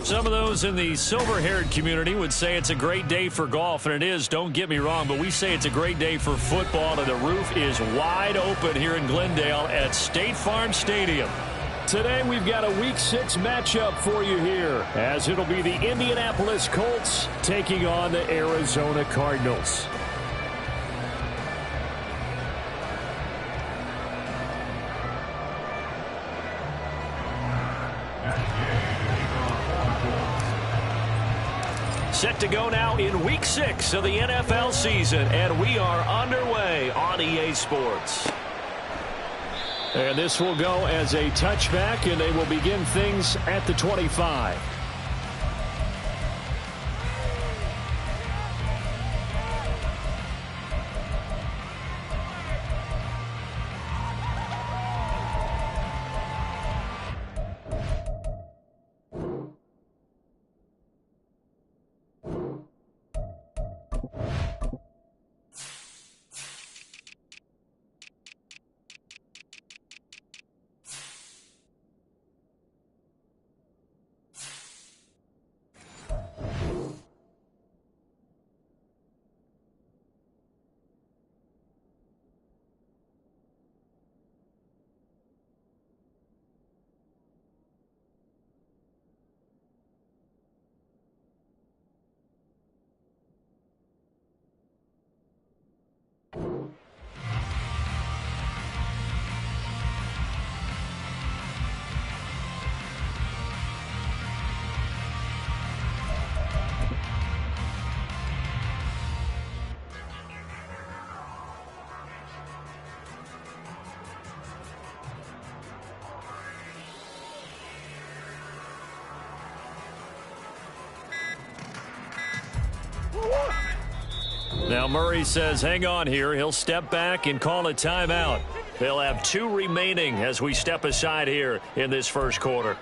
Some of those in the silver-haired community would say it's a great day for golf, and it is, don't get me wrong, but we say it's a great day for football, and the roof is wide open here in Glendale at State Farm Stadium. Today we've got a Week 6 matchup for you here, as it'll be the Indianapolis Colts taking on the Arizona Cardinals. Set to go now in Week 6 of the NFL season, and we are underway on EA Sports. And this will go as a touchback, and they will begin things at the 25. Now Murray says hang on here. He'll step back and call a timeout. They'll have 2 remaining as we step aside here in this first quarter.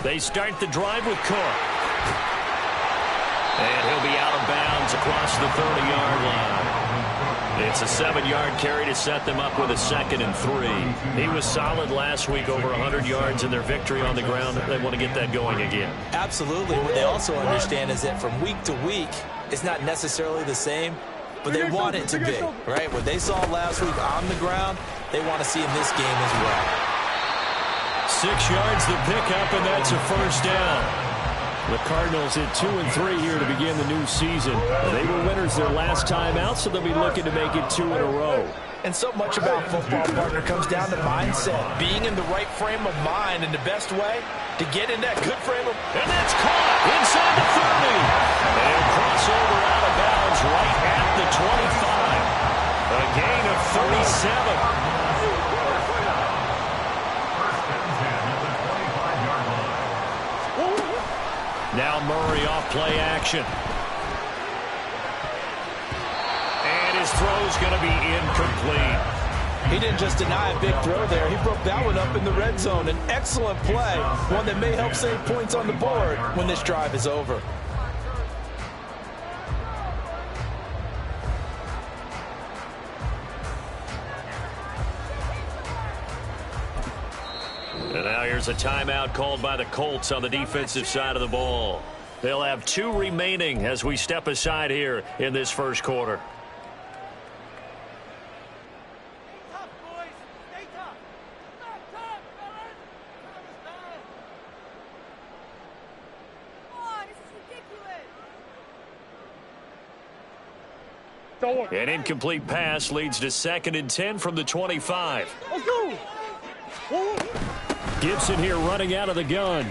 They start the drive with Cook. And he'll be out of bounds across the 30-yard line. It's a 7-yard carry to set them up with a 2nd and 3. He was solid last week, over 100 yards in their victory on the ground. They want to get that going again. Absolutely. What they also understand is that from week to week, it's not necessarily the same, but they want it to be, right? What they saw last week on the ground, they want to see in this game as well. 6 yards the pickup, and that's a first down. The Cardinals at 2 and 3 here to begin the new season. They were winners their last time out, so they'll be looking to make it 2 in a row. And so much about football, partner, comes down to mindset. Being in the right frame of mind, and the best way to get in that good frame of... And that's caught inside the 30. And crossover out of bounds right at the 25. A gain of 37. Now Murray off play action. And his throw's going to be incomplete. He didn't just deny a big throw there. He broke that one up in the red zone. An excellent play, one that may help save points on the board when this drive is over. And now here's a timeout called by the Colts on the defensive side of the ball. They'll have 2 remaining as we step aside here in this first quarter. An incomplete pass leads to 2nd and 10 from the 25. Let's go. Gibson here running out of the gun.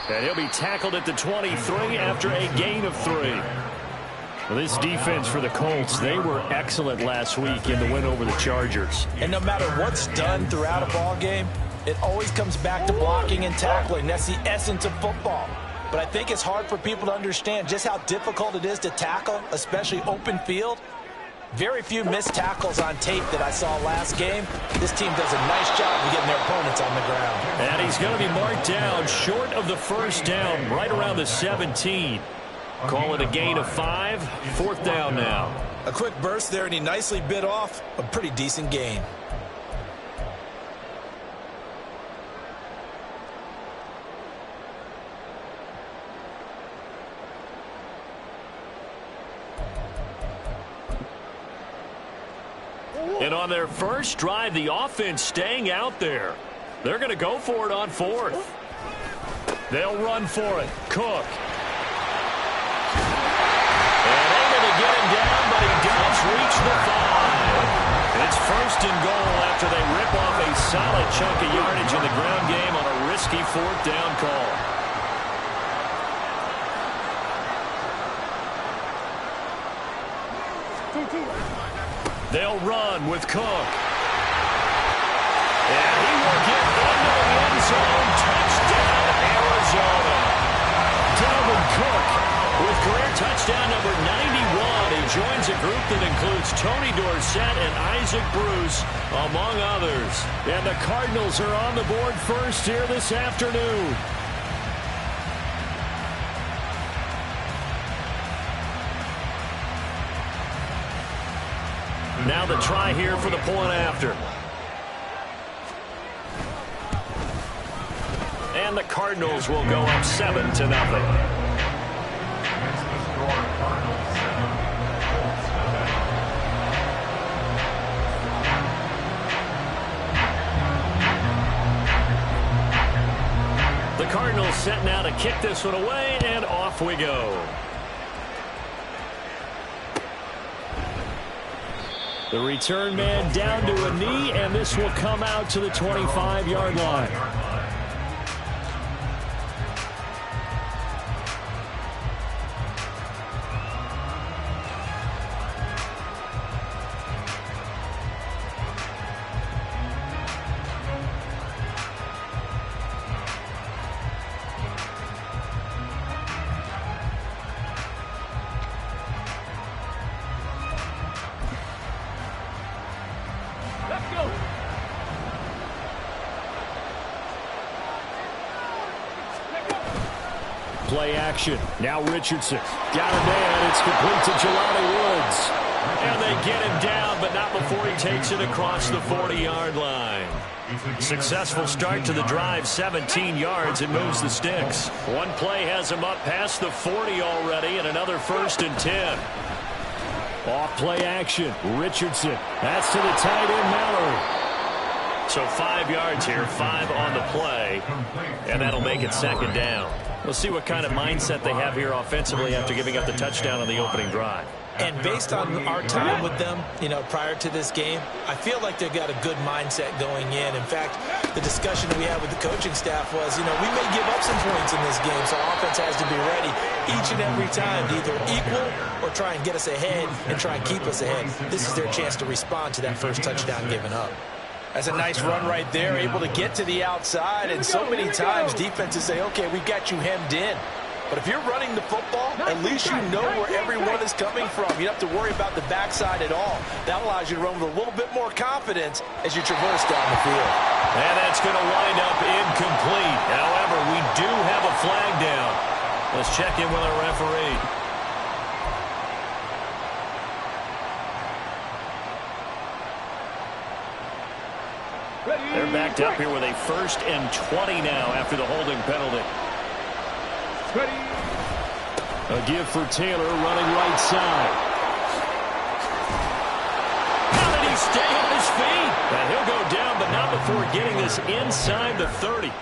And he'll be tackled at the 23 after a gain of 3. Well, this defense for the Colts, they were excellent last week in the win over the Chargers. And no matter what's done throughout a ball game, it always comes back to blocking and tackling. That's the essence of football. but I think it's hard for people to understand just how difficult it is to tackle, especially open field. Very few missed tackles on tape that I saw last game. This team does a nice job of getting their opponents on the ground. And he's going to be marked down short of the first down, right around the 17. Call it a gain of 5. 4th down now. A quick burst there, and he nicely bit off a pretty decent gain. And on their first drive, the offense staying out there. They're going to go for it on 4th. They'll run for it. Cook. And able to get him down, but he does reach the 5. It's 1st and goal after they rip off a solid chunk of yardage in the ground game on a risky 4th down call. They'll run with Cook. And he will get into the end zone. Touchdown, Arizona. Dalvin Cook with career touchdown number 91. He joins a group that includes Tony Dorsett and Isaac Bruce, among others. And the Cardinals are on the board first here this afternoon. Now the try here for the point after. And the Cardinals will go up 7-0. The Cardinals set now to kick this one away, and off we go. The return man down to a knee, and this will come out to the 25-yard line. Play action. Now Richardson. Got a man. It's complete to Jelani Woods. And they get him down, but not before he takes it across the 40-yard line. Successful start to the drive, 17 yards, and moves the sticks. One play has him up past the 40 already, and another 1st and 10. Off play action. Richardson. That's to the tight end, Mallory. So 5 yards here, 5 on the play, and that'll make it 2nd down. We'll see what kind of mindset they have here offensively after giving up the touchdown on the opening drive. And based on our time with them, prior to this game, I feel like they've got a good mindset going in. In fact, the discussion we had with the coaching staff was, we may give up some points in this game, so offense has to be ready each and every time to either equal or try and get us ahead and try and keep us ahead. This is their chance to respond to that first touchdown given up. That's a nice run right there, able to get to the outside, and so many times defenses say, okay, we've got you hemmed in. But if you're running the football, at least you know where everyone is coming from. You don't have to worry about the backside at all. That allows you to run with a little bit more confidence as you traverse down the field. And that's going to wind up incomplete. However, we do have a flag down. Let's check in with our referee. They're backed up here with a 1st and 20 now after the holding penalty. A give for Taylor running right side. How did he stay on his feet? And he'll go down, but not before getting this inside the 30.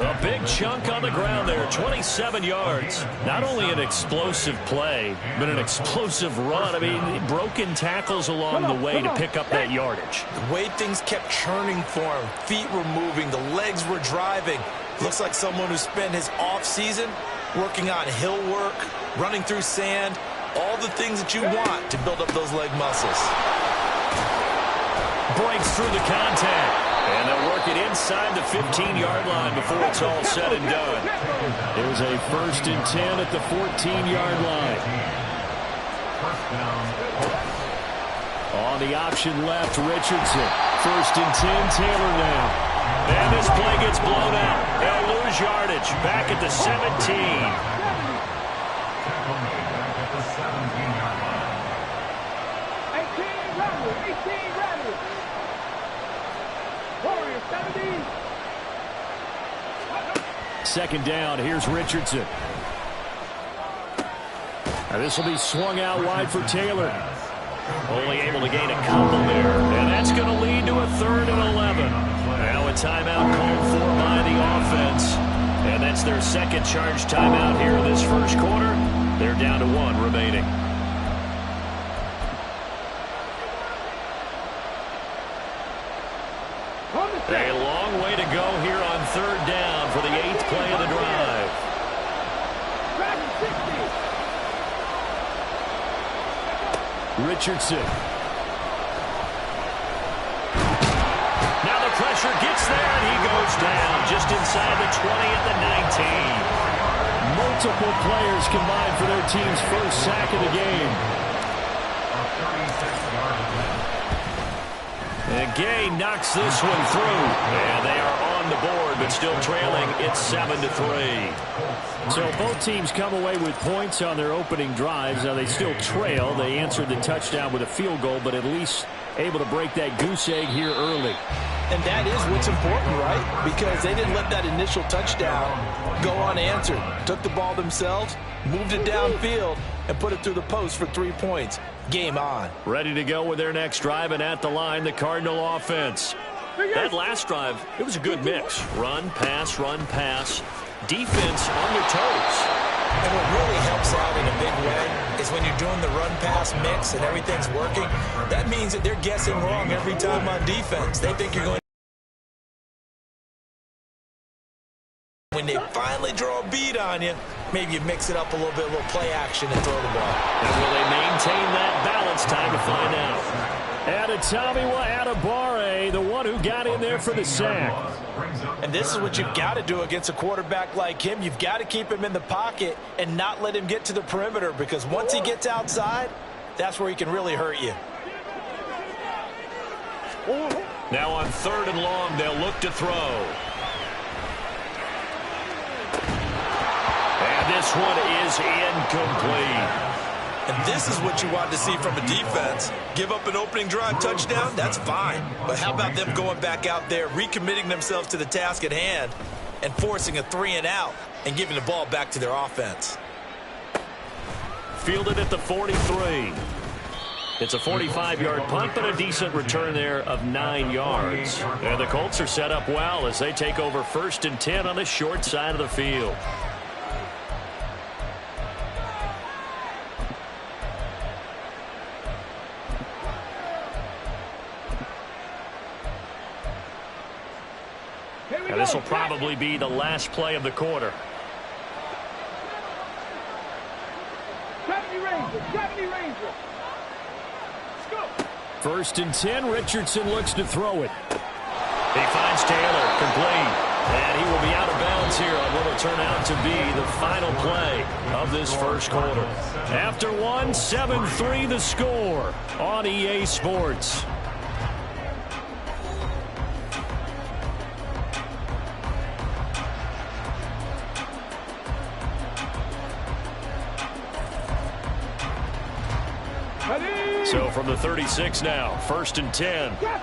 A big chunk on the ground there, 27 yards. Not only an explosive play, but an explosive run. I mean, broken tackles along the way to pick up that yardage. The way things kept churning for him, feet were moving, the legs were driving. Looks like someone who spent his off-season working on hill work, running through sand, all the things that you want to build up those leg muscles. Breaks through the contact. And they'll work it inside the 15-yard line before it's all said and done. There's a 1st and 10 at the 14-yard line. On the option left, Richardson. 1st and 10, Taylor now. And this play gets blown out. They'll lose yardage. Back at the 17. Second down, here's Richardson. Now this will be swung out wide for Taylor. Only able to gain a couple there. And that's going to lead to a 3rd and 11. Now a timeout called for by the offense. And that's their second charge timeout here in this first quarter. They're down to 1 remaining. A long way to go here on 3rd down for the 8th play of the drive. Richardson. Now the pressure gets there, and he goes down just inside the 20 at the 19. Multiple players combined for their team's first sack of the game. And Gay knocks this one through. And they are on the board, but still trailing. It's 7-3. So both teams come away with points on their opening drives. Now they still trail. They answered the touchdown with a field goal, but at least able to break that goose egg here early. And that is what's important, right? Because they didn't let that initial touchdown go unanswered. Took the ball themselves, moved it downfield, and put it through the post for 3 points. Game on. Ready to go with their next drive, and at the line, the Cardinal offense. That last drive, it was a good mix. Run, pass, defense on their toes. And what really helps out in a big way is when you're doing the run-pass mix and everything's working, that means that they're guessing wrong every time on defense. They think you're going. When they finally draw a beat on you, maybe you mix it up a little bit, a little play action and throw the ball. And will they maintain that balance? Time to find out. Adetomiwa Adebawore, the one who got in there for the sack. And this is what you've got to do against a quarterback like him. You've got to keep him in the pocket and not let him get to the perimeter, because once he gets outside, that's where he can really hurt you. Now on 3rd and long, they'll look to throw. And this one is incomplete. And this is what you want to see from a defense. Give up an opening drive touchdown, that's fine. But how about them going back out there, recommitting themselves to the task at hand, and forcing a 3-and-out and giving the ball back to their offense. Fielded at the 43. It's a 45-yard punt, but a decent return there of 9 yards. And the Colts are set up well as they take over 1st and 10 on the short side of the field. Now this will probably be the last play of the quarter. 70 Ranger. 1st and 10, Richardson looks to throw it. He finds Taylor, complete. And he will be out of bounds here on what will turn out to be the final play of this first quarter. After one, 7-3 the score on EA Sports. So from the 36 now, 1st and 10. Tap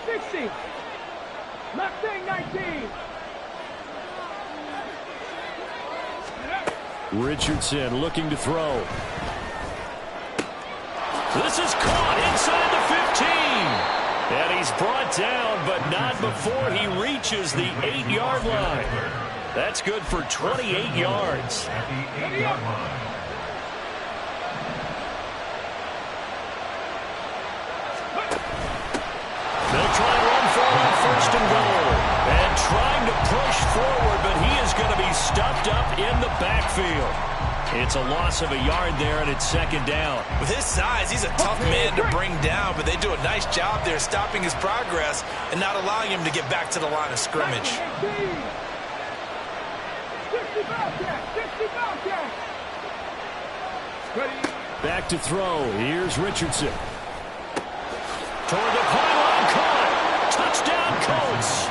60. Mustang 19. Richardson looking to throw. This is caught inside the 15. And he's brought down, but not before he reaches the 8-yard line. That's good for 28 yards. They'll try and run forward, 1st and goal. And trying to push forward, but he is going to be stuffed up in the backfield. It's a loss of a yard there, and it's second down. With his size, he's a tough man to bring down, but they do a nice job there stopping his progress and not allowing him to get back to the line of scrimmage. 60 Bobcats. Back to throw. Here's Richardson. Toward the pylon, caught. Touchdown, Colts.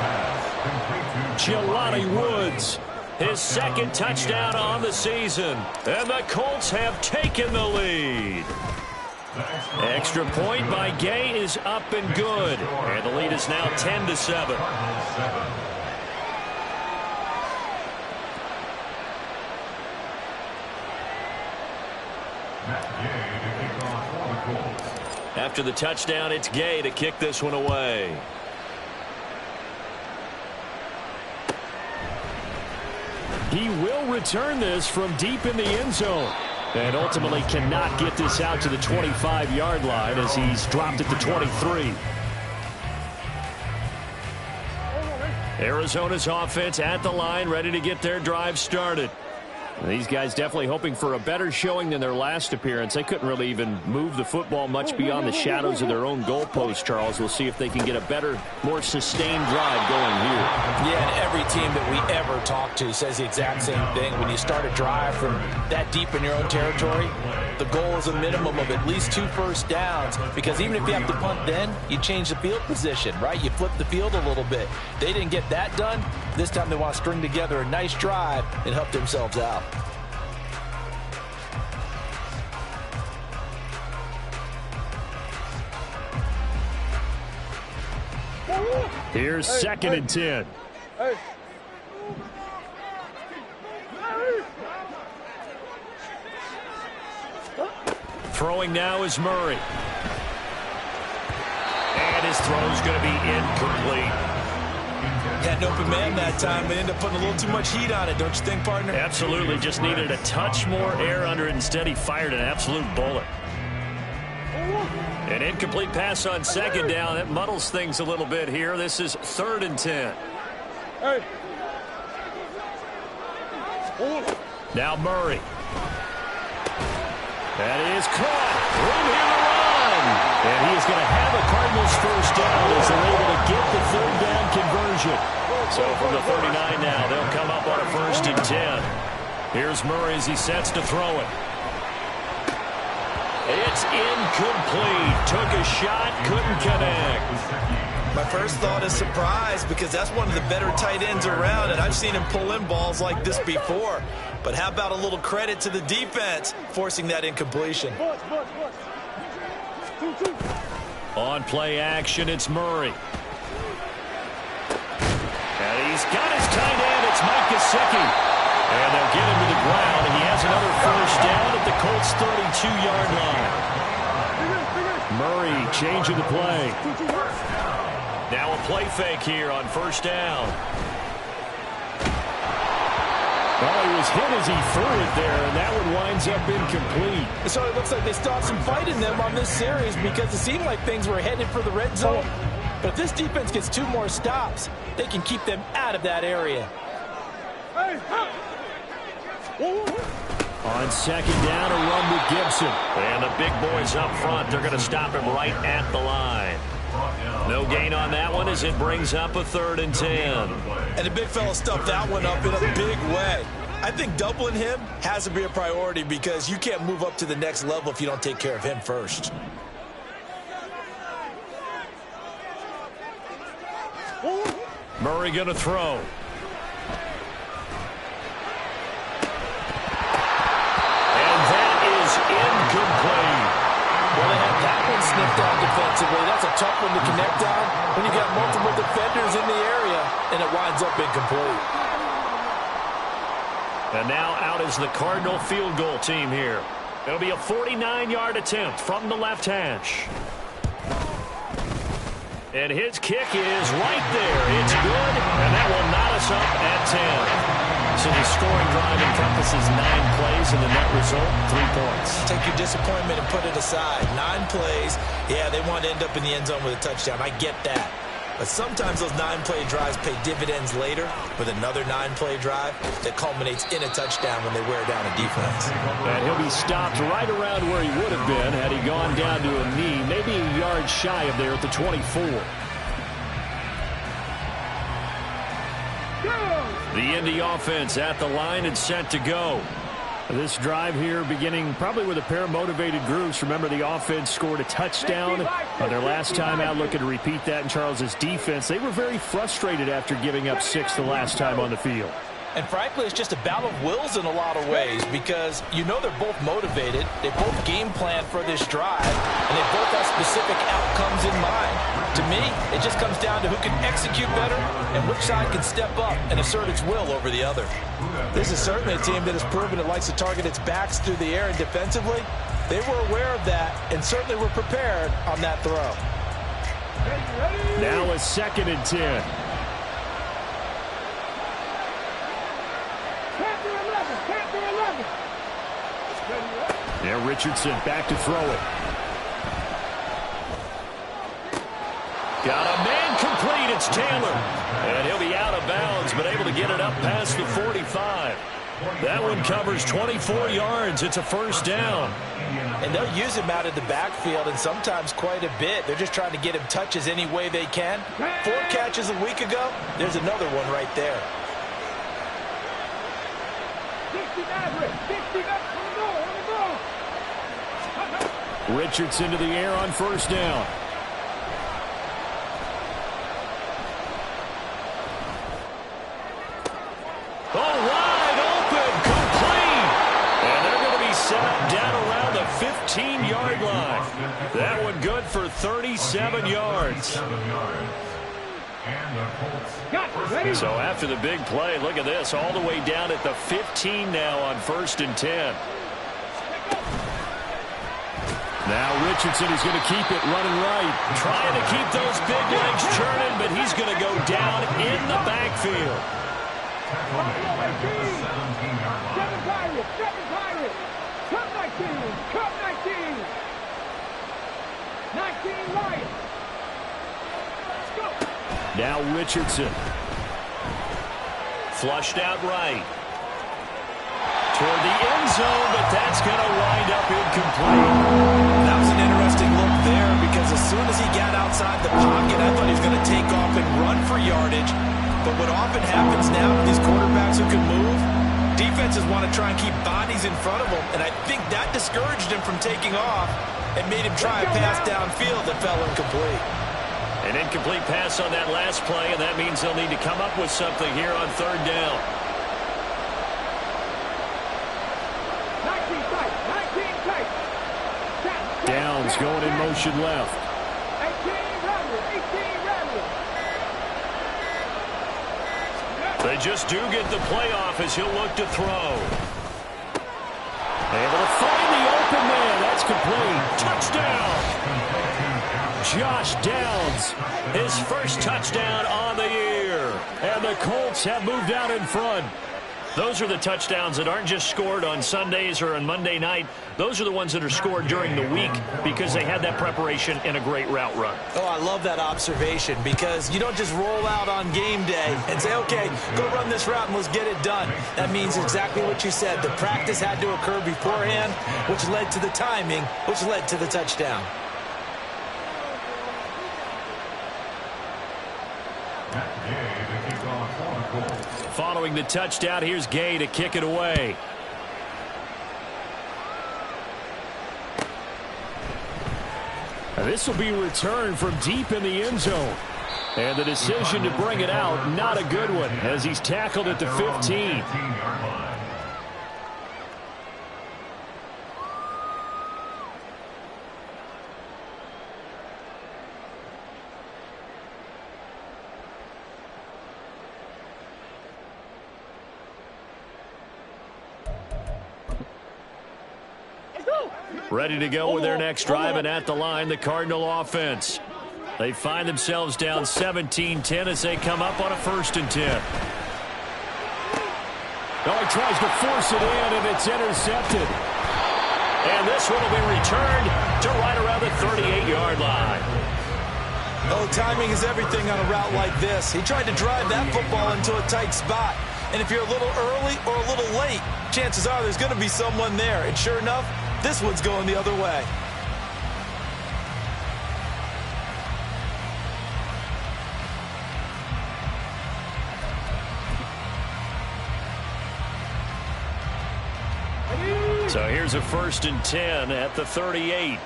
Jelani Woods, his second touchdown on the season. And the Colts have taken the lead. Extra point by Gay is up and good. And the lead is now 10-7. After the touchdown, it's Gay to kick this one away. He will return this from deep in the end zone. And ultimately cannot get this out to the 25-yard line as he's dropped at the 23. Arizona's offense at the line, ready to get their drive started. These guys definitely hoping for a better showing than their last appearance. They couldn't really even move the football much beyond the shadows of their own goalpost, Charles. We'll see if they can get a better, more sustained drive going here. Yeah, and every team that we ever talk to says the exact same thing. When you start a drive from that deep in your own territory, the goal is a minimum of at least 2 first downs, because even if you have to punt then, you change the field position, right? You flip the field a little bit. They didn't get that done. This time they want to string together a nice drive and help themselves out. Here's second and 10. Throwing now is Murray. And his throw's going to be incomplete. Had an open man that time, but ended up putting a little too much heat on it, don't you think, partner? Absolutely. Just needed a touch more air under it. Instead, he fired an absolute bullet. An incomplete pass on second down. That muddles things a little bit here. This is 3rd and 10. Now Murray. That is caught. Room here to run. And he is going to have a Cardinals first down as they're able to get the 3rd down conversion. So from the 39 now, they'll come up on a 1st and 10. Here's Murray as he sets to throw it. It's incomplete. Took a shot, couldn't connect. My first thought is surprise, because that's one of the better tight ends around, and I've seen him pull in balls like this before. But how about a little credit to the defense forcing that incompletion? On play action, it's Murray. And he's got his tight end. It's Mike Gesicki. And they'll get him to the ground, and he has another first down at the Colts' 32-yard line. Murray changing the play. Now a play fake here on first down. Well, he was hit as he threw it there, and that one winds up incomplete. So it looks like they stopped some fight in them on this series, because it seemed like things were headed for the red zone. But if this defense gets 2 more stops, they can keep them out of that area. On second down, a run with Gibson. And the big boys up front, they're going to stop him right at the line. No gain on that one as it brings up a 3rd and 10. And the big fella stuffed that one up in a big way. I think doubling him has to be a priority, because you can't move up to the next level if you don't take care of him first. Murray going to throw. Incomplete. Well, they had that one sniffed out defensively. That's a tough one to connect on when you got multiple defenders in the area, and it winds up incomplete. And now out is the Cardinal field goal team here. It'll be a 49-yard attempt from the left hash. And his kick is right there. It's good, and that will knot us up at 10. So the scoring drive encompasses 9 plays, and the net result, 3 points. Take your disappointment and put it aside. 9 plays. Yeah, they want to end up in the end zone with a touchdown. I get that. But sometimes those 9-play drives pay dividends later with another 9-play drive that culminates in a touchdown when they wear down a defense. And he'll be stopped right around where he would have been had he gone down to a knee, maybe a yard shy of there at the 24. The Indy offense at the line and set to go. This drive here beginning probably with a pair of motivated groups. Remember, the offense scored a touchdown on their last time out, looking to repeat that in Charles's defense. They were very frustrated after giving up 6 the last time on the field. And frankly, it's just a battle of wills in a lot of ways because you know they're both motivated. They both game plan for this drive, and they both have specific outcomes in mind. To me, it just comes down to who can execute better and which side can step up and assert its will over the other. This is certainly a team that has proven it likes to target its backs through the air, and defensively, they were aware of that and certainly were prepared on that throw. Now a 2nd and 10. Yeah, Richardson back to throw it. Got a man complete. It's Taylor. And he'll be out of bounds, but able to get it up past the 45. That one covers 24 yards. It's a 1st down. And they'll use him out of the backfield, and sometimes quite a bit. They're just trying to get him touches any way they can. 4 catches a week ago. There's another one right there. 60 Richardson to the air on 1st down. Oh, wide open, complete. And they're going to be set up down around the 15-yard line. That one good for 37 yards. So after the big play, look at this, all the way down at the 15 now on 1st and 10. Now Richardson is going to keep it running right. Trying to keep those big legs churning, but he's going to go down in the backfield. 7 Pirates. Cup 19. 19 Lions. Let's go. Now Richardson. Flushed out right. Toward the end zone, but that's going to wind up incomplete. That was an interesting look there because as soon as he got outside the pocket, I thought he was going to take off and run for yardage. But what often happens now with these quarterbacks who can move, defenses want to try and keep bodies in front of them, and I think that discouraged him from taking off and made him try a pass downfield that fell incomplete. An incomplete pass on that last play, and that means they'll need to come up with something here on 3rd down. Downs going in motion left. 18 They just do get the playoff as he'll look to throw. Able to find the open man. That's complete. Touchdown. Josh Downs, his 1st touchdown on the year. And the Colts have moved out in front. Those are the touchdowns that aren't just scored on Sundays or on Monday night. Those are the ones that are scored during the week because they had that preparation and a great route run. Oh, I love that observation because you don't just roll out on game day and say, okay, go run this route and let's get it done. That means exactly what you said. The practice had to occur beforehand, which led to the timing, which led to the touchdown. Following the touchdown, here's Gay to kick it away. This will be returned from deep in the end zone. And the decision to bring it out, not a good one, as he's tackled at the 15. Ready to go with their next drive, and at the line, the Cardinal offense. They find themselves down 17-10 as they come up on a 1st and 10. Oh, he tries to force it in, and it's intercepted. And this one will be returned to right around the 38-yard line. Oh, timing is everything on a route like this. He tried to drive that football into a tight spot. And if you're a little early or a little late, chances are there's going to be someone there. And sure enough, this one's going the other way. So here's a 1st and 10 at the 38.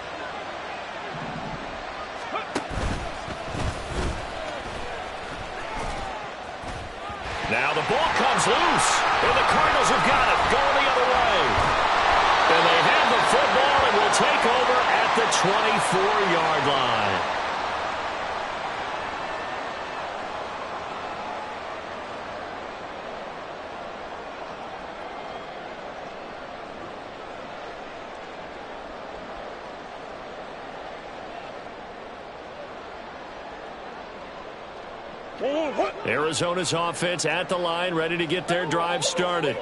Now the ball comes loose, and the Cardinals have got it, going the other way. And they have the football and will take over at the 24-yard line. Arizona's offense at the line, ready to get their drive started.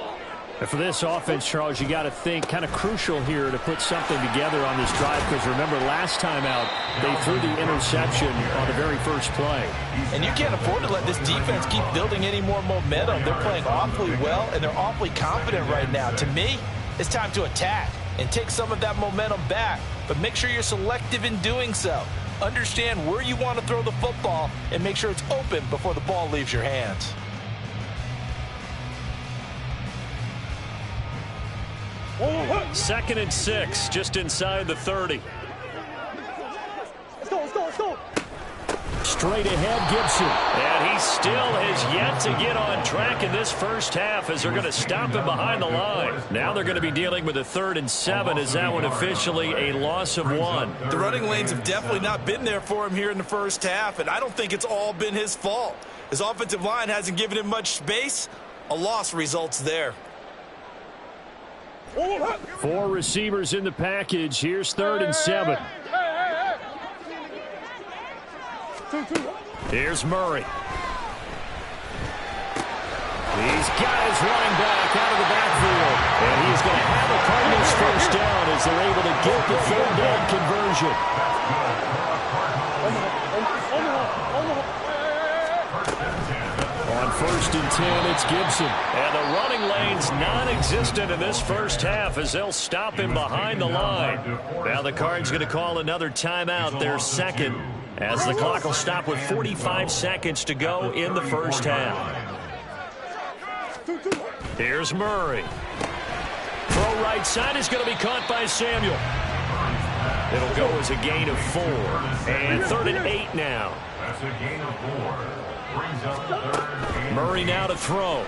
And for this offense, Charles, you got to think kind of crucial here to put something together on this drive, because remember last time out they threw the interception on the very first play. And you can't afford to let this defense keep building any more momentum. They're playing awfully well, and they're awfully confident right now. To me, it's time to attack and take some of that momentum back, but make sure you're selective in doing so. Understand where you want to throw the football and make sure it's open before the ball leaves your hands. Second and 6, just inside the 30. Let's go, let's go, let's go. Straight ahead, Gibson. And he still has yet to get on track in this first half as they're going to stop him behind the line. Now they're going to be dealing with a 3rd and 7 as that one officially a loss of 1. The running lanes have definitely not been there for him here in the first half, and I don't think it's all been his fault. His offensive line hasn't given him much space. A loss results there. 4 receivers in the package. Here's 3rd and 7. Here's Murray. He's got his running back out of the backfield. And he's going to have a Cardinals first down as they're able to get the 3rd down conversion. On 1st and 10, it's Gibson. And the running lane's non-existent in this first half as they'll stop him behind the line. Now the Cards going to call another timeout, their second, as the clock will stop with 45 seconds to go in the first half. Here's Murray. Throw right side is going to be caught by Samuel. It'll go as a gain of 4. And 3rd and 8 now. That's a gain of 4. Brings up the 3rd. Murray now to throw.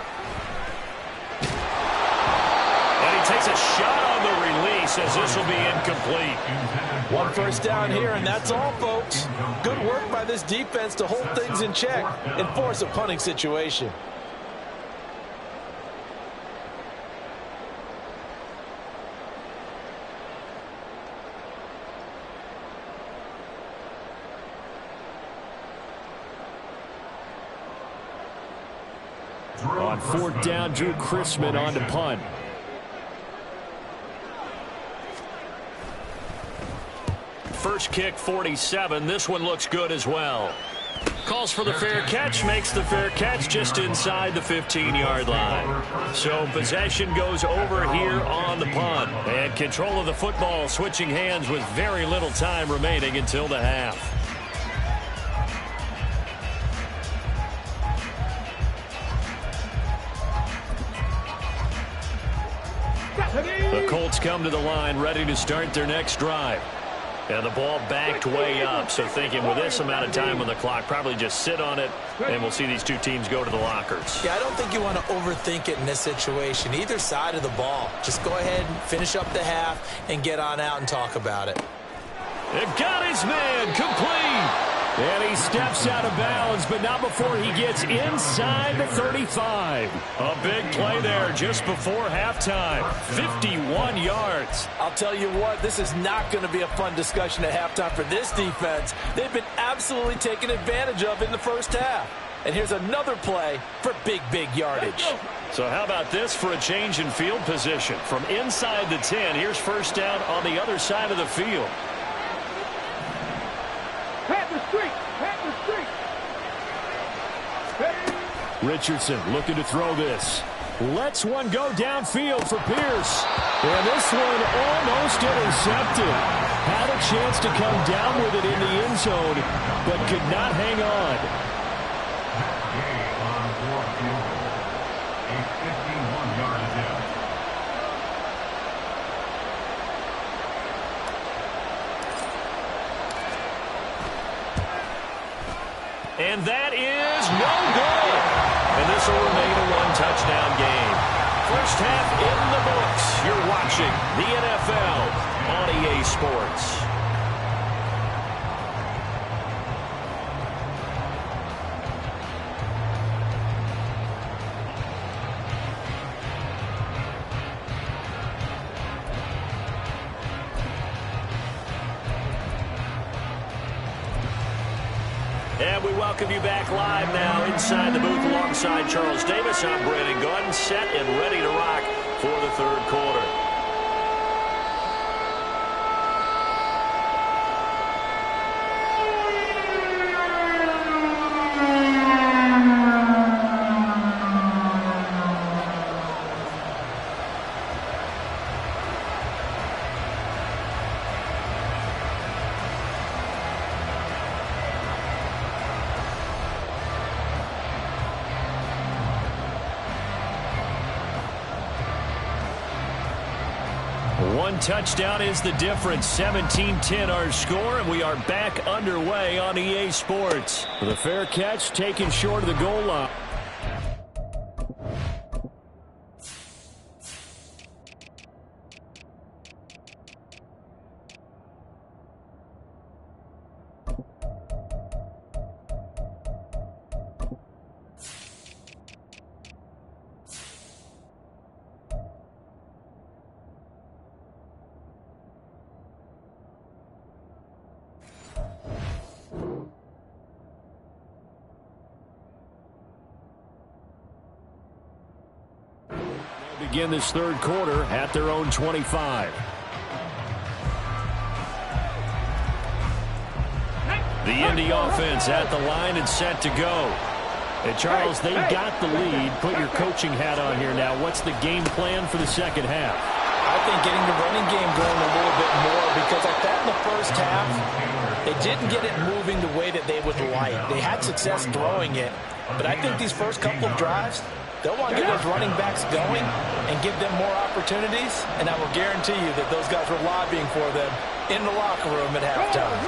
And he takes a shot on the release as this will be incomplete. 1 first down here, and that's all, folks. Good work by this defense to hold things in check and force a punting situation. On 4th down, Drew Chrisman on to punt. First kick, 47. This one looks good as well. Calls for the fair catch, makes the fair catch just inside the 15-yard line. So possession goes over here on the punt. And control of the football switching hands with very little time remaining until the half. The Colts come to the line ready to start their next drive. And the ball backed way up, so thinking with this amount of time on the clock, probably just sit on it, and we'll see these two teams go to the lockers. Yeah, I don't think you want to overthink it in this situation. Either side of the ball. Just go ahead and finish up the half and get on out and talk about it. They've got his man complete. And he steps out of bounds, but not before he gets inside the 35. A big play there just before halftime. 51 yards. I'll tell you what, this is not going to be a fun discussion at halftime for this defense. They've been absolutely taken advantage of in the first half. And here's another play for big yardage. So how about this for a change in field position? From inside the 10, here's first down on the other side of the field. Pat the street, Pat the Richardson looking to throw this. Lets one go downfield for Pierce. And this one almost intercepted. Had a chance to come down with it in the end zone, but could not hang on. On fourth field goal. A 51-yard attempt. And that is no good. And this will remain a one-touchdown game. First half in the books. You're watching the NFL on EA Sports. And we welcome you back live now inside the booth alongside Charles Davis. I'm Brandon Gordon, set and ready to rock for the third quarter. One touchdown is the difference. 17-10 our score, and we are back underway on EA Sports. The fair catch taken short of the goal line. Begin this third quarter at their own 25. The Indy offense at the line and set to go. And Charles, they got the lead. Put your coaching hat on here now. What's the game plan for the second half? I think getting the running game going a little bit more, because I thought in the first half they didn't get it moving the way that they would like. They had success throwing it, but I think these first couple of drives, they'll want to get those running backs going and give them more opportunities, and I will guarantee you that those guys were lobbying for them in the locker room at halftime.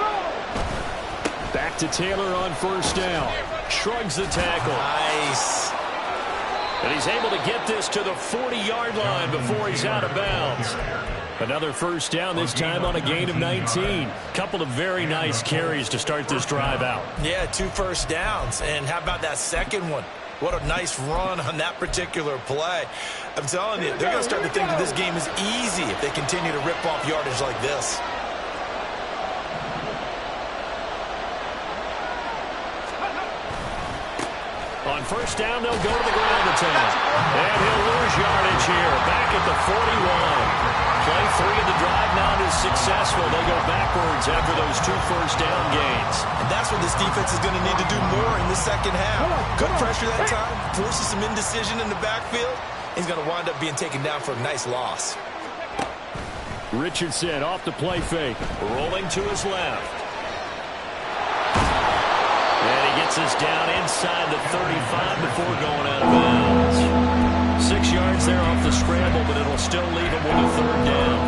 Back to Taylor on first down. Shrugs the tackle. Nice. And he's able to get this to the 40-yard line before he's out of bounds. Another first down, this time on a gain of 19. Couple of very nice carries to start this drive out. Yeah, 2 first downs. And how about that second one? What a nice run on that particular play. I'm telling you, they're going to start to think that this game is easy if they continue to rip off yardage like this. On first down, they'll go to the ground attack. And he'll lose yardage here. Back at the 41. Play 3 of the drive now is successful. They go backwards after those 2 first down gains. And that's what this defense is going to need to do more in the second half. Good pressure that time. Forces some indecision in the backfield. He's going to wind up being taken down for a nice loss. Richardson off the play fake. Rolling to his left. And he gets us down inside the 35 before going out of bounds. 6 yards there off the scramble, but it'll still leave him with a third down.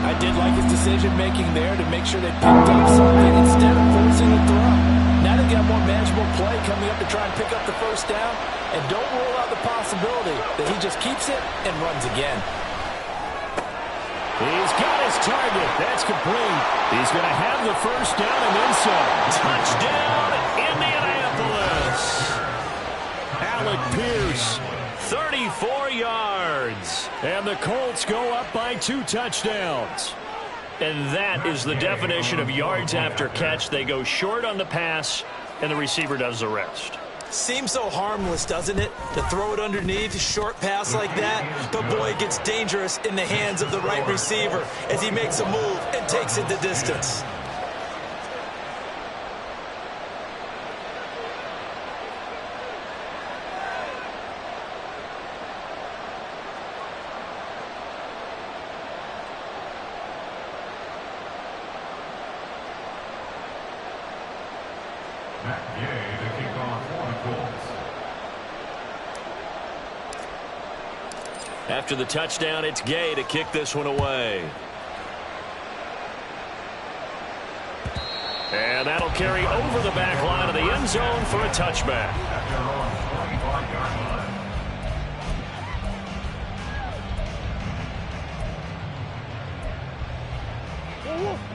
I did like his decision-making there to make sure they picked up something instead of forcing a throw. Now they've got more manageable play coming up to try and pick up the first down. And don't rule out the possibility that he just keeps it and runs again. He's got his target. That's complete. He's going to have the first down and then some. Touchdown, Indianapolis. Alec Pierce. 34 yards. And the Colts go up by 2 touchdowns. And that is the definition of yards after catch. They go short on the pass, and the receiver does the rest. Seems so harmless, doesn't it? To throw it underneath, a short pass like that. But boy, it gets dangerous in the hands of the right receiver as he makes a move and takes it the distance. Matt Gay to kick off for the Colts. After the touchdown, it's Gay to kick this one away. And that'll carry over the back line of the end zone for a touchback.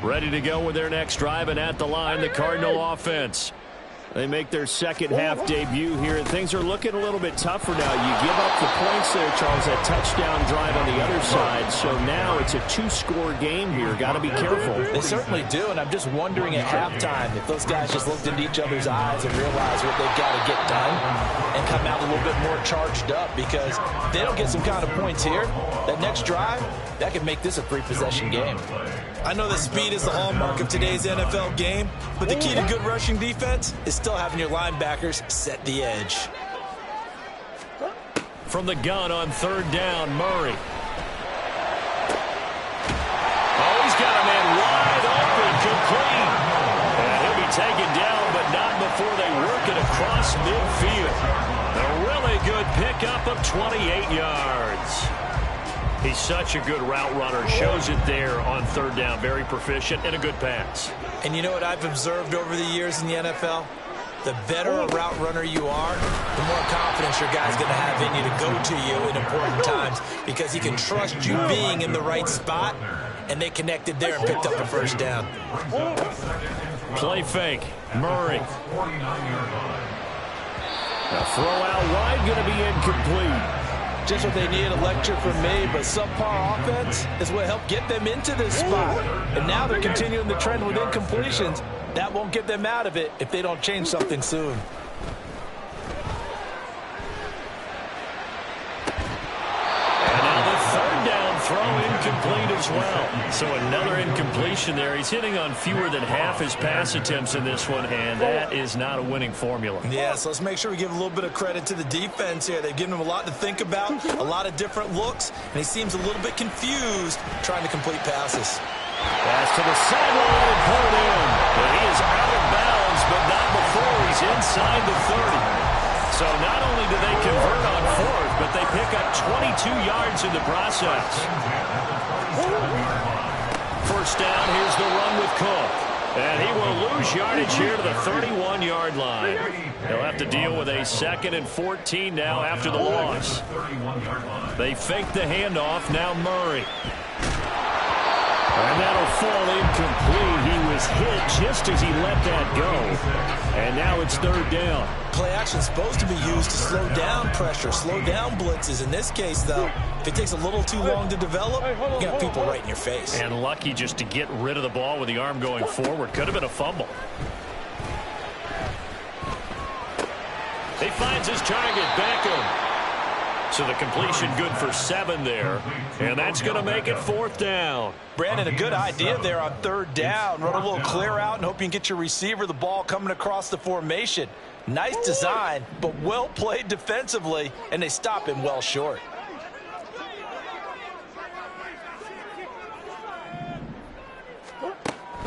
Ready to go with their next drive, and at the line, the Cardinal offense. They make their second half debut here, and things are looking a little bit tougher now. You give up the points there, Charles, that touchdown drive on the other side. So now it's a two-score game here. Got to be careful. They certainly do, and I'm just wondering at halftime if those guys just looked into each other's eyes and realized what they've got to get done and come out a little bit more charged up, because if they don't get some kind of points here, that next drive, that could make this a three-possession game. I know that speed is the hallmark of today's NFL game, but the key to good rushing defense is still having your linebackers set the edge. From the gun on third down, Murray. Oh, he's got a man wide open, complete. And he'll be taken down, but not before they work it across midfield. A really good pickup of 28 yards. He's such a good route runner. Shows it there on third down. Very proficient and a good pass. And you know what I've observed over the years in the NFL? The better a route runner you are, the more confidence your guy's going to have in you to go to you in important times, because he can trust you being in the right spot, and they connected there and picked up a first down. Play fake. Murray. A throw out wide, going to be incomplete. Just what they need, a lecture from me, but subpar offense is what helped get them into this spot. And now they're continuing the trend with incompletions. That won't get them out of it if they don't change something soon. And now the third down throw incomplete as well. So another incompletion there. He's hitting on fewer than half his pass attempts in this one, and that is not a winning formula. Yeah, so let's make sure we give a little bit of credit to the defense here. They've given him a lot to think about, a lot of different looks, and he seems a little bit confused trying to complete passes. Pass to the sideline and pulled in. And he is out of bounds, but not before he's inside the 30. So not only do they convert on fourth, but they pick up 22 yards in the process. First down, here's the run with Cook. And he will lose yardage here to the 31-yard line. He'll have to deal with a 2nd and 14 now after the loss. They fake the handoff, now Murray. And that'll fall incomplete. He was hit just as he let that go. And now it's third down. Play action is supposed to be used to slow down pressure, slow down blitzes. In this case, though, if it takes a little too long to develop, you got people right in your face. And lucky just to get rid of the ball with the arm going forward. Could have been a fumble. He finds his target, Beckham. So the completion good for 7 there. And that's going to make it fourth down. Brandon, a good idea there on third down. Run a little clear out and hope you can get your receiver the ball coming across the formation. Nice design, but well played defensively, and they stop him well short.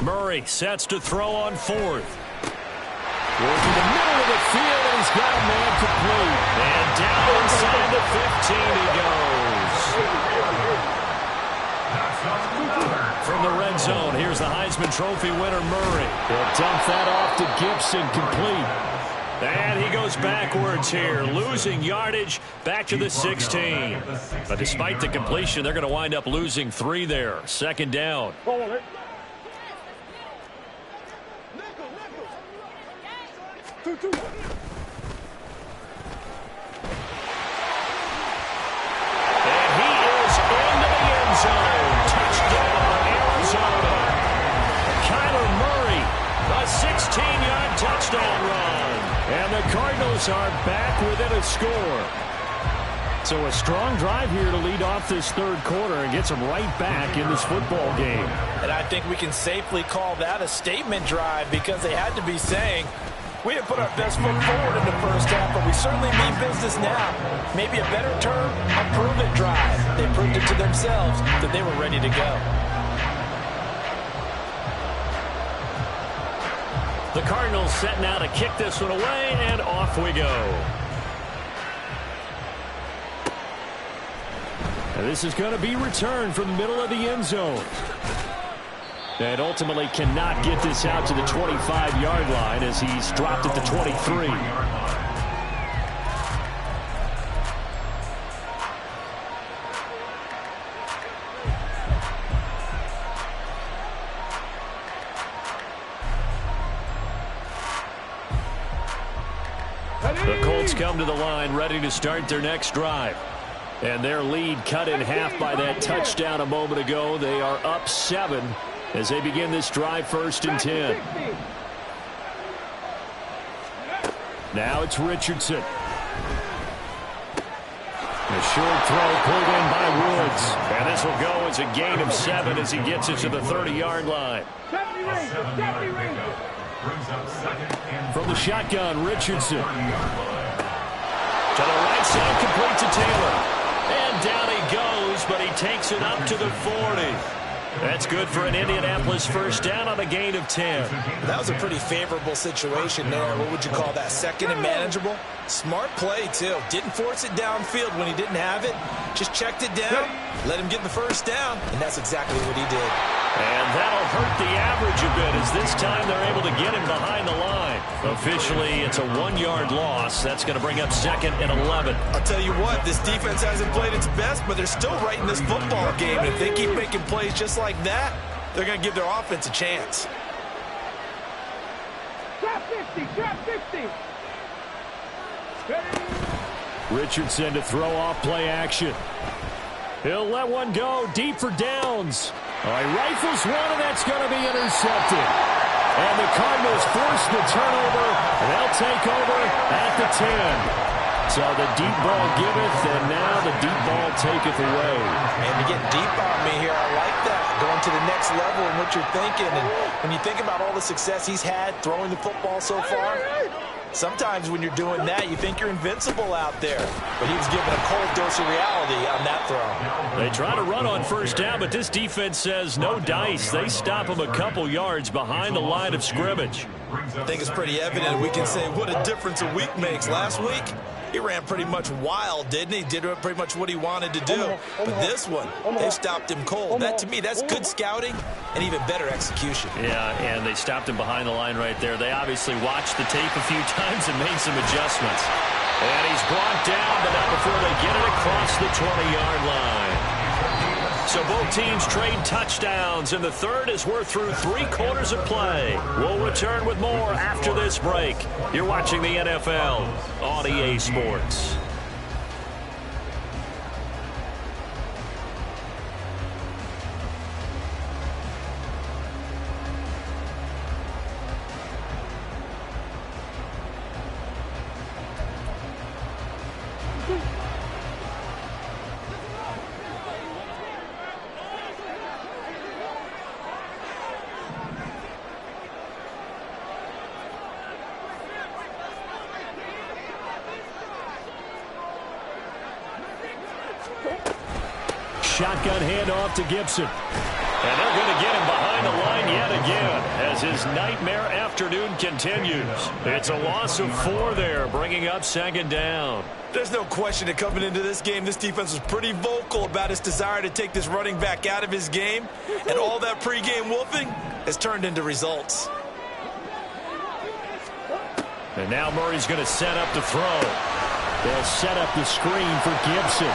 Murray sets to throw on fourth. Goes to the middle of the field, and he's got a man complete. And down inside the 15 he goes. From the red zone, here's the Heisman Trophy winner, Murray. He'll dump that off to Gibson, complete. And he goes backwards here, losing yardage back to the 16. But despite the completion, they're going to wind up losing 3 there. Second down. Two. And he is into the end zone. Touchdown, Arizona. Kyler Murray, a 16-yard touchdown run. And the Cardinals are back within a score. So a strong drive here to lead off this third quarter and gets them right back in this football game. And I think we can safely call that a statement drive, because they had to be saying, we didn't put our best foot forward in the first half, but we certainly mean business now. Maybe a better term, a prove-it drive. They proved it to themselves that they were ready to go. The Cardinals setting out to kick this one away, and off we go. And this is going to be returned from the middle of the end zone. And ultimately cannot get this out to the 25-yard line as he's dropped at the 23. The Colts come to the line ready to start their next drive. And their lead cut in half by that touchdown a moment ago. They are up 7 as they begin this drive, 1st and 10. Now it's Richardson. A short throw pulled in by Woods. And this will go as a gain of 7 as he gets it to the 30-yard line. From the shotgun, Richardson. To the right side, complete to Taylor. And down he goes, but he takes it up to the 40. That's good for an Indianapolis first down on a gain of 10. That was a pretty favorable situation there. What would you call that? Second and manageable? Smart play, too. Didn't force it downfield when he didn't have it. Just checked it down, let him get the first down, and that's exactly what he did. And that'll hurt the average a bit as this time they're able to get him behind the line. Officially, it's a 1-yard loss. That's going to bring up 2nd and 11. I'll tell you what, this defense hasn't played its best, but they're still right in this football game. And if they keep making plays just like that, they're going to give their offense a chance. Drop 50, drop 50. Richardson to throw off play action. He'll let one go deep for downs. All right, rifles one, and that's going to be intercepted. And the Cardinals force the turnover. They'll take over at the 10. So the deep ball giveth, and now the deep ball taketh away. And to get deep on me here, I like that. Going to the next level in what you're thinking. And when you think about all the success he's had throwing the football so far, sometimes when you're doing that, you think you're invincible out there. But he was given a cold dose of reality on that throw. They try to run on first down, but this defense says no dice. They stop him a couple yards behind the line of scrimmage. I think it's pretty evident. We can say what a difference a week makes. Last week, he ran pretty much wild, didn't he? Did pretty much what he wanted to do. But this one, they stopped him cold. That, to me, that's good scouting and even better execution. Yeah, and they stopped him behind the line right there. They obviously watched the tape a few times and made some adjustments. And he's brought down, but not before they get it across the 20-yard line. So both teams trade touchdowns, and the third as we're through 3/4 of play. We'll return with more after this break. You're watching the NFL on EA Sports. Shotgun handoff to Gibson. And they're going to get him behind the line yet again as his nightmare afternoon continues. It's a loss of 4 there, bringing up 2nd down. There's no question that coming into this game, this defense was pretty vocal about its desire to take this running back out of his game. And all that pregame wolfing has turned into results. And now Murray's going to set up the throw. They'll set up the screen for Gibson.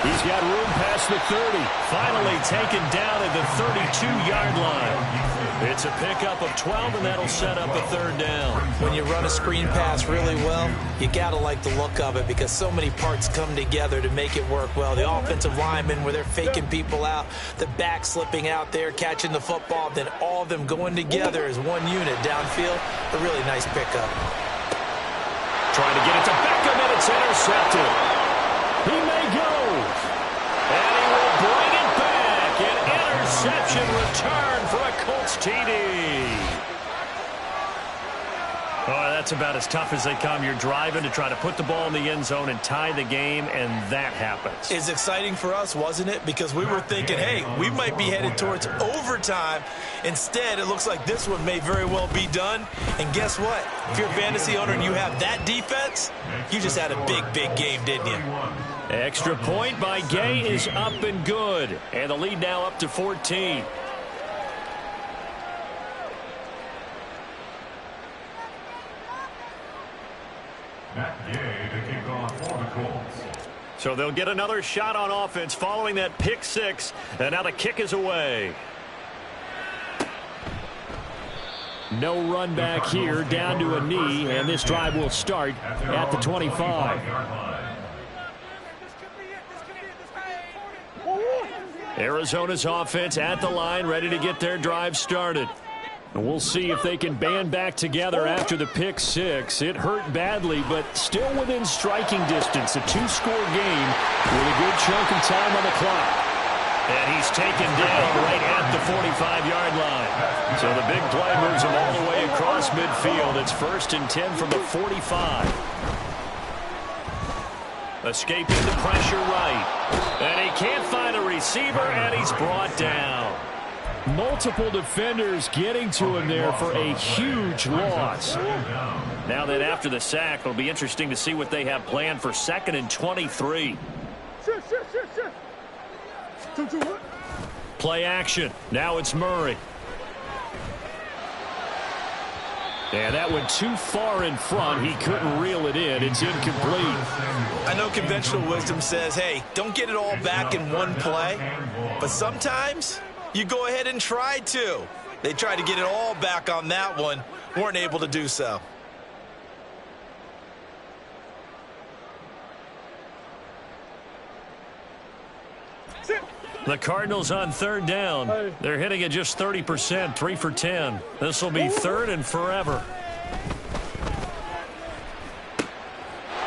He's got room past the 30. Finally taken down at the 32-yard line. It's a pickup of 12, and that'll set up a 3rd down. When you run a screen pass really well, you got to like the look of it because so many parts come together to make it work well. The offensive linemen, where they're faking people out, the back slipping out there, catching the football, then all of them going together as one unit downfield. A really nice pickup. Trying to get it to Beckham, and it's intercepted. He may go. And he will bring it back. An interception return for a Colts TD. Oh, that's about as tough as they come. You're driving to try to put the ball in the end zone and tie the game, and that happens. It's exciting for us, wasn't it? Because we were thinking, hey, we might be headed towards overtime. Instead, it looks like this one may very well be done. And guess what? If you're a fantasy owner and you have that defense, you just had a big, big game, didn't you? Extra point by Gay is up and good. And the lead now up to 14. Matt Gay to kick off for the Colts. So they'll get another shot on offense following that pick six. And now the kick is away. No run back here, down to a knee, and this drive will start at the 25. Arizona's offense at the line, ready to get their drive started. And we'll see if they can band back together after the pick six. It hurt badly, but still within striking distance. A two-score game with a good chunk of time on the clock. And he's taken down right at the 45-yard line. So the big play moves him all the way across midfield. It's 1st and 10 from the 45. Escaping the pressure right. And he can't find a receiver, and he's brought down. Multiple defenders getting to him there for a huge loss. Now that after the sack, it'll be interesting to see what they have planned for 2nd and 23. Play action. Now it's Murray. And that went too far in front. He couldn't reel it in. It's incomplete. I know conventional wisdom says, hey, don't get it all back in one play. But sometimes you go ahead and try to. They tried to get it all back on that one. Weren't able to do so. The Cardinals on 3rd down. They're hitting at just 30%, 3 for 10. This will be 3rd and forever.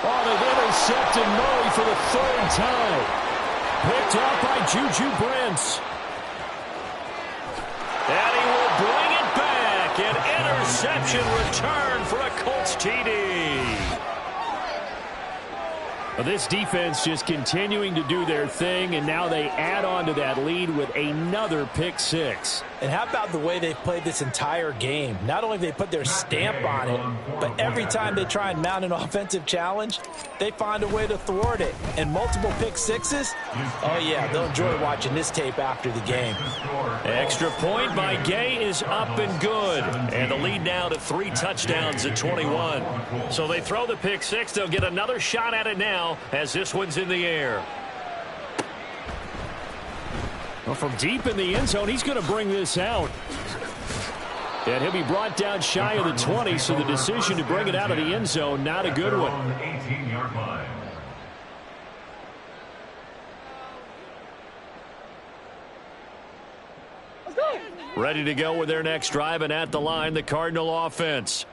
Oh, they've intercepted Murray for the 3rd time. Picked up by Juju Brents. And he will bring it back. An interception return for a Colts TD. This defense just continuing to do their thing, and now they add on to that lead with another pick six. And how about the way they've played this entire game? Not only have they put their stamp on it, but every time they try and mount an offensive challenge, they find a way to thwart it. And multiple pick sixes, oh yeah, they'll enjoy watching this tape after the game. Extra point by Gay is up and good. And the lead now to 3 touchdowns at 21. So they throw the pick six. They'll get another shot at it now as this one's in the air. Well, from deep in the end zone, he's going to bring this out. And he'll be brought down shy of the 20, so the decision to bring it out of the end zone, not a good one. 18-yard line. Ready to go with their next drive, and at the line, the Cardinal offense.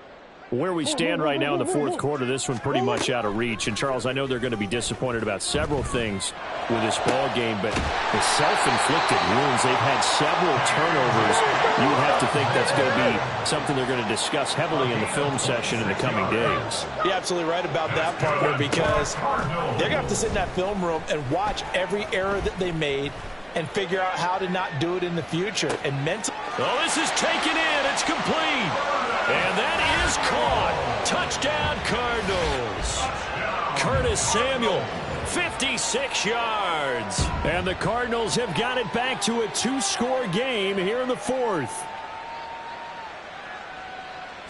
Where we stand right now in the 4th quarter, this one pretty much out of reach. And, Charles, I know they're going to be disappointed about several things with this ball game, but the self-inflicted wounds, they've had several turnovers. You would have to think that's going to be something they're going to discuss heavily in the film session in the coming days. You're absolutely right about that, partner, because they're going to have to sit in that film room and watch every error that they made and figure out how to not do it in the future. And mentally... Oh, this is taken in. It's complete. And that is caught. Touchdown, Cardinals. Curtis Samuel, 56 yards. And the Cardinals have got it back to a 2-score game here in the 4th.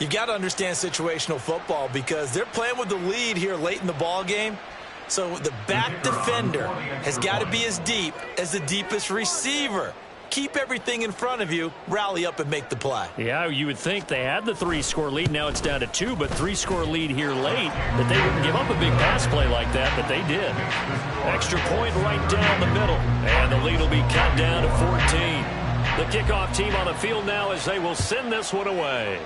You've got to understand situational football because they're playing with the lead here late in the ball game. So the back defender has got to be as deep as the deepest receiver. Keep everything in front of you, rally up and make the play. Yeah, you would think they had the 3-score lead. Now it's down to 2, but 3-score lead here late, that they wouldn't give up a big pass play like that, but they did. Extra point right down the middle, and the lead will be cut down to 14. The kickoff team on the field now as they will send this one away.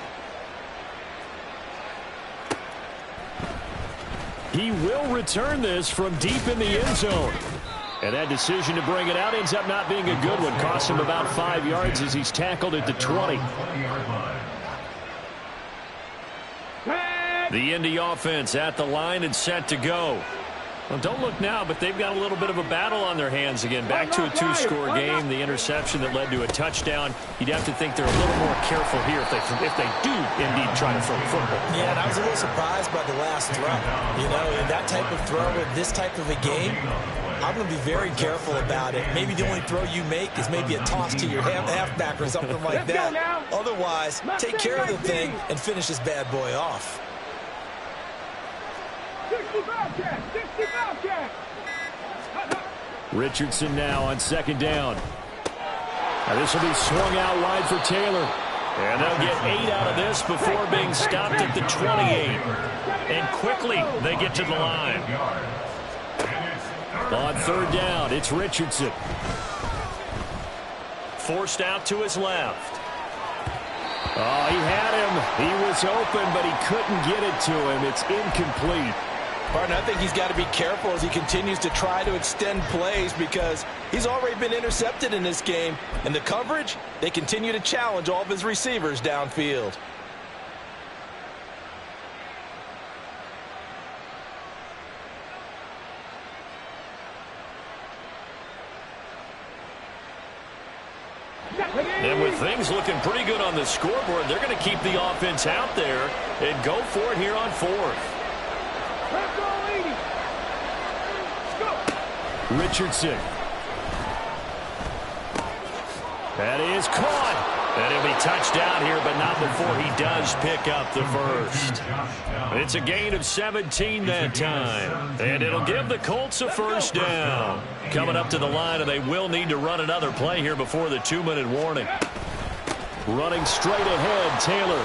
He will return this from deep in the end zone. And that decision to bring it out ends up not being a good one. Costs him about 5 yards as he's tackled at the 20. The Indy offense at the line and set to go. Well, don't look now, but they've got a little bit of a battle on their hands again. Back to a two-score game. The interception that led to a touchdown. You'd have to think they're a little more careful here if they do indeed try to throw the football. Yeah, and I was a little surprised by the last throw. You know, in that type of throw in this type of a game, I'm going to be very careful about it. Maybe the only throw you make is maybe a toss to your halfback or something like that. Otherwise, take care of the thing and finish this bad boy off. 60 Bobcat! 60 Bobcat! Richardson now on second down. Now this will be swung out wide for Taylor. And they'll get 8 out of this before being stopped at the 28. And quickly they get to the line. On third down, it's Richardson. Forced out to his left. Oh, he had him. He was open, but he couldn't get it to him. It's incomplete. Partner, I think he's got to be careful as he continues to try to extend plays because he's already been intercepted in this game. And the coverage, they continue to challenge all of his receivers downfield. And with things looking pretty good on the scoreboard, they're going to keep the offense out there and go for it here on fourth. Richardson. That is caught. And he'll be touched down here, but not before he does pick up the first. It's a gain of 17 that time. And it'll give the Colts a first down. Coming up to the line, and they will need to run another play here before the 2-minute warning. Running straight ahead, Taylor.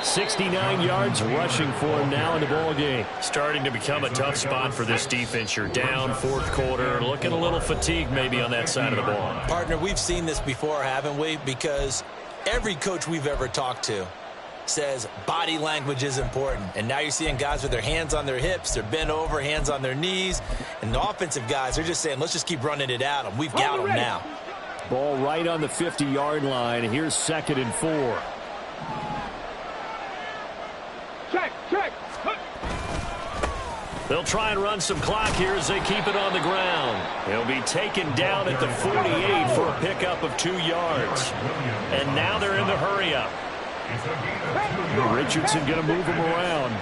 69 yards rushing for him now in the ball game. Starting to become a tough spot for this defense. You're down fourth quarter, looking a little fatigued maybe on that side of the ball. Partner, we've seen this before, haven't we? Because every coach we've ever talked to says body language is important. And now you're seeing guys with their hands on their hips, they're bent over, hands on their knees. And the offensive guys, they're just saying, let's just keep running it at them. We've got them now. Ball right on the 50-yard line. Here's 2nd and 4. Check. They'll try and run some clock here as they keep it on the ground. He'll be taken down at the 48 for a pickup of 2 yards. And now they're in the hurry-up. Richardson going to move him around.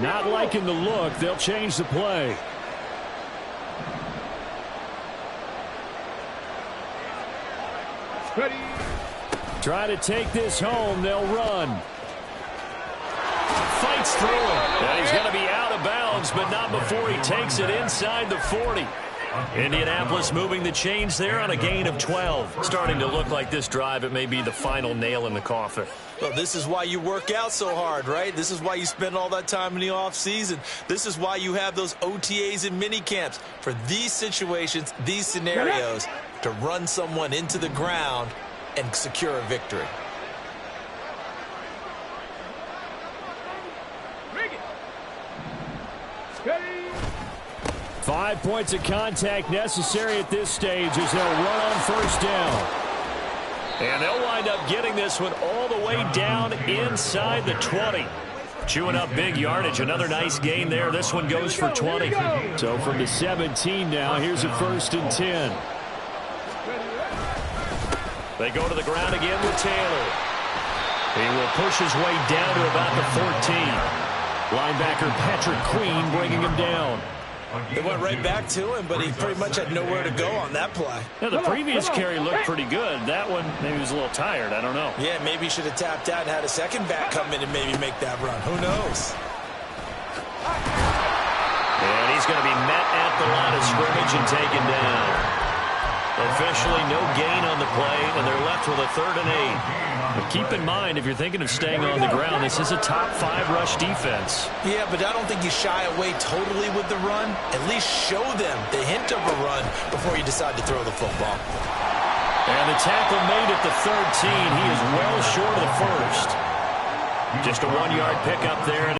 Not liking the look. They'll change the play. Ready. Try to take this home. They'll run. Fights through him. And he's going to be out of bounds, but not before he takes it inside the 40. Indianapolis moving the chains there on a gain of 12. Starting to look like this drive, it may be the final nail in the coffin. Well, this is why you work out so hard, right? This is why you spend all that time in the offseason. This is why you have those OTAs and mini camps for these situations, these scenarios, to run someone into the ground and secure a victory. Bring it. Ready. 5 points of contact necessary at this stage as they'll run on first down. And they'll wind up getting this one all the way down inside the 20. Chewing up big yardage. Another nice gain there. This one goes for 20. So from the 17 now, here's a 1st and 10. They go to the ground again with Taylor. He will push his way down to about the 14. Linebacker Patrick Queen bringing him down. They went right back to him, but he pretty much had nowhere to go on that play. Now, the previous carry looked pretty good. That one, maybe he was a little tired. I don't know. Yeah, maybe he should have tapped out and had a second back come in and maybe make that run. Who knows? And he's going to be met at the line of scrimmage and taken down. Officially no gain on the play, and they're left with a 3rd and 8. But keep in mind, if you're thinking of staying on the ground, this is a top 5 rush defense. Yeah, but I don't think you shy away totally with the run. At least show them the hint of a run before you decide to throw the football. And the tackle made at the 13. He is well short of the first. Just a 1-yard pickup there.